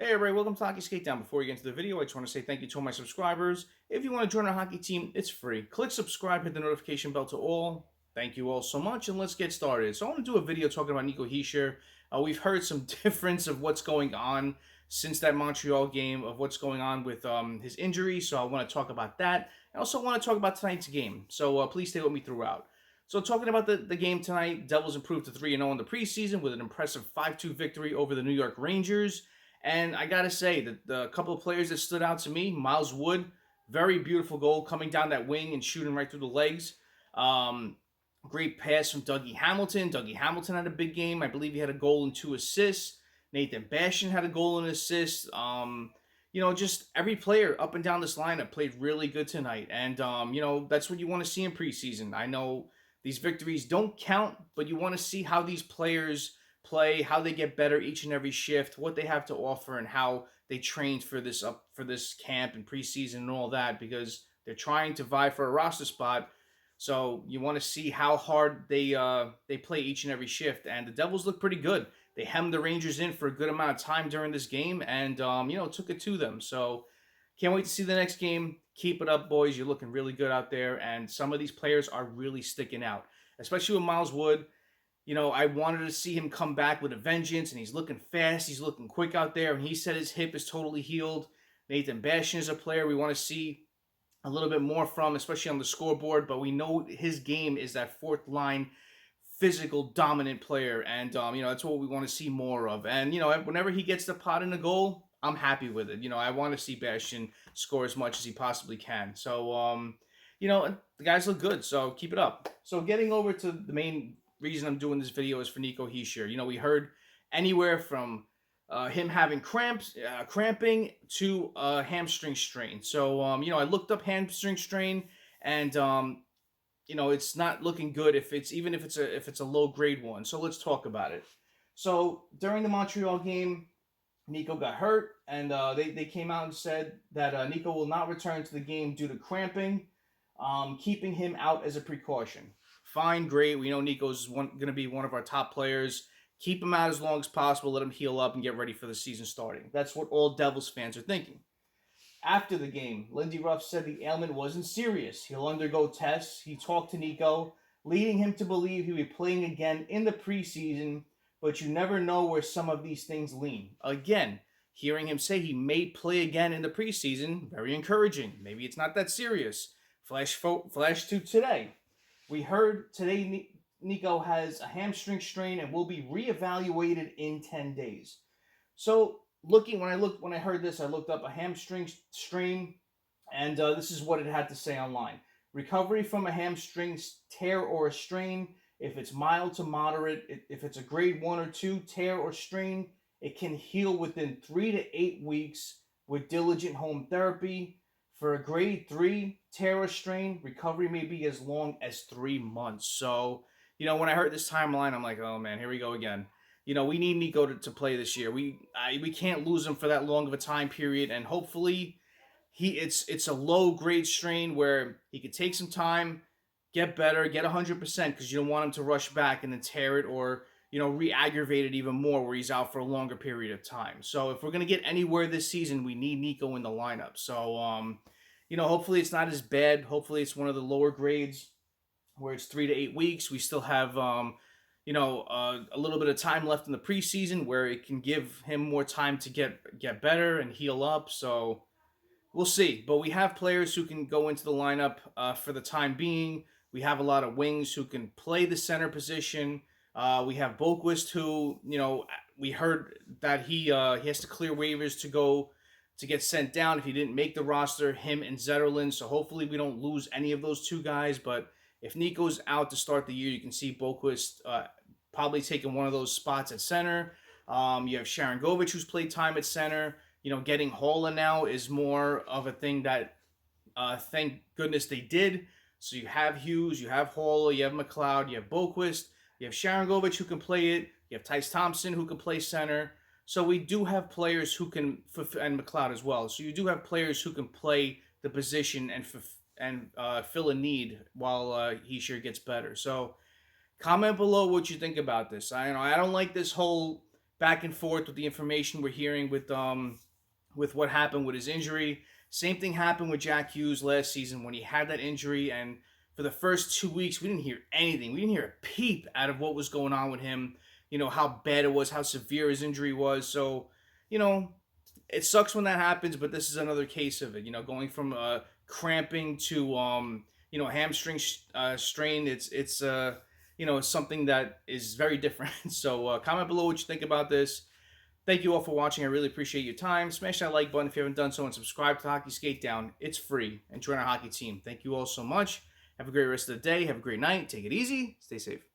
Hey everybody, welcome to Hockey Skatedown. Before we get into the video, I just want to say thank you to all my subscribers. If you want to join our hockey team, it's free. Click subscribe, hit the notification bell to all. Thank you all so much, and let's get started. So I want to do a video talking about Nico Hischier. We've heard some difference of what's going on since that Montreal game, of what's going on with his injury, so I want to talk about that. I also want to talk about tonight's game, so please stay with me throughout. So talking about the game tonight, Devils improved to 3-0 in the preseason with an impressive 5-2 victory over the New York Rangers. And I got to say that the couple of players that stood out to me, Miles Wood, very beautiful goal coming down that wing and shooting right through the legs. Great pass from Dougie Hamilton. Dougie Hamilton had a big game. I believe he had a goal and 2 assists. Nathan Bastian had a goal and assist. Just every player up and down this lineup played really good tonight. And, that's what you want to see in preseason. I know these victories don't count, but you want to see how these players play, how they get better each and every shift, what they have to offer, and how they trained for this camp and preseason and all that, because they're trying to vie for a roster spot. So you want to see how hard they play each and every shift. And the Devils look pretty good. They hemmed the Rangers in for a good amount of time during this game, and took it to them. So can't wait to see the next game. Keep it up, boys. You're looking really good out there, and some of these players are really sticking out, especially with Miles Wood. I wanted to see him come back with a vengeance, and he's looking fast, he's looking quick out there, and he said his hip is totally healed. Nathan Bastian is a player we want to see a little bit more from, especially on the scoreboard, but we know his game is that fourth line, physical, dominant player, and, that's what we want to see more of. And, whenever he gets the pot in the goal, I'm happy with it. I want to see Bastian score as much as he possibly can. So, the guys look good, so keep it up. So getting over to the main reason I'm doing this video is for Nico Hischier. We heard anywhere from him having cramping to hamstring strain. So I looked up hamstring strain, and it's not looking good if it's a low grade one. So let's talk about it. So during the Montreal game, Nico got hurt, and they came out and said that Nico will not return to the game due to cramping, keeping him out as a precaution. Fine, great. We know Nico's going to be one of our top players. Keep him out as long as possible. Let him heal up and get ready for the season starting. That's what all Devils fans are thinking. After the game, Lindy Ruff said the ailment wasn't serious. He'll undergo tests. He talked to Nico, leading him to believe he'll be playing again in the preseason, but you never know where some of these things lean. Again, hearing him say he may play again in the preseason, very encouraging. Maybe it's not that serious. Flash to today. We heard today Nico has a hamstring strain and will be reevaluated in 10 days. So when I heard this, I looked up a hamstring strain, and this is what it had to say online. Recovery from a hamstring tear or a strain, if it's mild to moderate, if it's a grade 1 or 2 tear or strain, it can heal within 3 to 8 weeks with diligent home therapy. For a grade 3 tear or strain, recovery may be as long as 3 months. So, when I heard this timeline, I'm like, oh man, here we go again. We need Nico to play this year. We can't lose him for that long of a time period, and hopefully it's a low grade strain where he could take some time, get better, get 100%, because you don't want him to rush back and then tear it, or re-aggravate it even more where he's out for a longer period of time. So if we're going to get anywhere this season, we need Nico in the lineup. So, hopefully it's not as bad. Hopefully it's one of the lower grades where it's 3 to 8 weeks. We still have, a little bit of time left in the preseason where it can give him more time to get better and heal up. So we'll see. But we have players who can go into the lineup for the time being. We have a lot of wings who can play the center position. We have Boqvist, who, we heard that he has to clear waivers to get sent down if he didn't make the roster, him and Zetterlund. So hopefully we don't lose any of those two guys. But if Nico's out to start the year, you can see Boqvist probably taking one of those spots at center. You have Sharangovich, who's played time at center. Getting Haula now is more of a thing that thank goodness they did. So you have Hughes, you have Haula, you have Mckeod, you have Boqvist. You have Sharangovich who can play it. You have Tyce Thompson who can play center. So we do have players who can, and Mckeod as well. So you do have players who can play the position and fill a need while Hischier gets better. So comment below what you think about this. I don't like this whole back and forth with the information we're hearing with what happened with his injury. Same thing happened with Jack Hughes last season when he had that injury, and for the first 2 weeks, we didn't hear anything. We didn't hear a peep out of what was going on with him, how bad it was, how severe his injury was. So, it sucks when that happens, but this is another case of it, going from cramping to, hamstring strain. It's something that is very different. So comment below what you think about this. Thank you all for watching. I really appreciate your time. Smash that like button if you haven't done so, and subscribe to Hockey Skatedown. It's free, and join our hockey team. Thank you all so much. Have a great rest of the day. Have a great night. Take it easy. Stay safe.